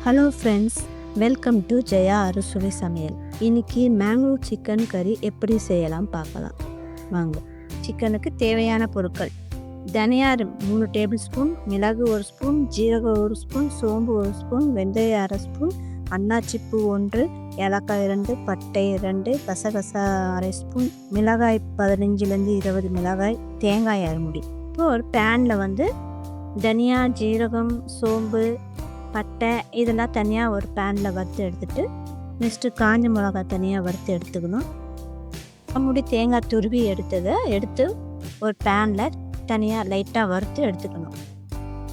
Hello friends, welcome to Jaya அறுசுவை சமையல். இன்னைக்கு மேங்களூர் சிக்கன் கறி எப்படி செய்யலாம் பார்க்கலாம் வாங்க. சிக்கனுக்கு தேவையான பொருட்கள்: தனியா 3 டேபிள் ஸ்பூன், மிளகு 1 ஸ்பூன், ஜீரகம் 1 ஸ்பூன், சோம்பு 1 ஸ்பூன், வெந்தயம் 1/2 ஸ்பூன், அன்னாச்சிப்பூ 1, ஏலக்காய் 2, பட்டை 2, கசகசா 1/2 ஸ்பூன், மிளகாய் 15லேருந்து 20 மிளகாய், தேங்காய் 1/2 மூடி. இப்போ ஒரு பேனில் தனியா, ஜீரகம், சோம்பு, பட்டை இதெல்லாம் தனியாக ஒரு பேனில் வறுத்து எடுத்துகிட்டு, நெக்ஸ்ட்டு காஞ்ச மிளகாய் தனியாக வறுத்து எடுத்துக்கணும். முடி தேங்காய் துருவி எடுத்து ஒரு பேனில் தனியாக லைட்டாக வறுத்து எடுத்துக்கணும்.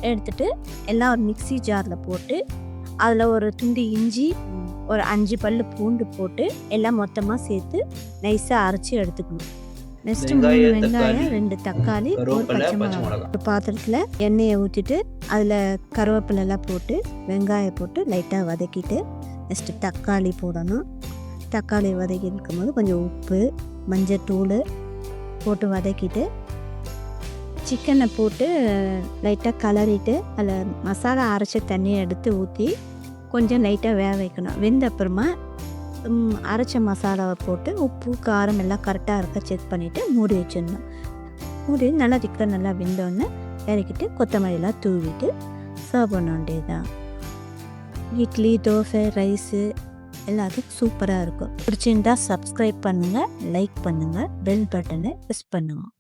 எடுத்துகிட்டு எல்லாம் ஒரு மிக்ஸி ஜாரில் போட்டு அதில் ஒரு துண்டு இஞ்சி, ஒரு 5 பல் பூண்டு போட்டு எல்லாம் மொத்தமாக சேர்த்து நைஸாக அரைச்சி எடுத்துக்கணும். நெக்ஸ்ட்டு 3 வெங்காயம், 2 தக்காளி, ஒரு பச்சை மிளகாய். ஒரு பாத்திரத்தில் எண்ணெயை ஊற்றிட்டு அதில் கருவேப்பிலெல்லாம் போட்டு வெங்காயம் போட்டு லைட்டாக வதக்கிட்டு, நெக்ஸ்ட்டு தக்காளி போடணும். தக்காளி வதக்கி இருக்கும்போது கொஞ்சம் உப்பு, மஞ்சத்தூள் போட்டு வதக்கிட்டு சிக்கனை போட்டு லைட்டாக கலரிட்டு அதில் மசாலா அரைச்ச தண்ணியை எடுத்து ஊற்றி கொஞ்சம் லைட்டாக வேக வைக்கணும். வெந்த அப்புறமா அரைச்ச மசாலாவை போட்டு உப்பு காரம் எல்லாம் கரெக்டாக இருக்க செக் பண்ணிவிட்டு மூடி வச்சிடணும். மூடி நல்லா சிக்கன் நல்லா வெந்தோடனே இறக்கிட்டு கொத்தமல்லிலாம் தூவிட்டு சர்வ் பண்ண வேண்டியதுதான். இட்லி, தோசை, ரைஸு எல்லாத்துக்கும் சூப்பராக இருக்கும். பிடிச்சிருந்தா சப்ஸ்கிரைப் பண்ணுங்கள், லைக் பண்ணுங்கள், பெல் பட்டனை ப்ரெஸ் பண்ணுங்கள்.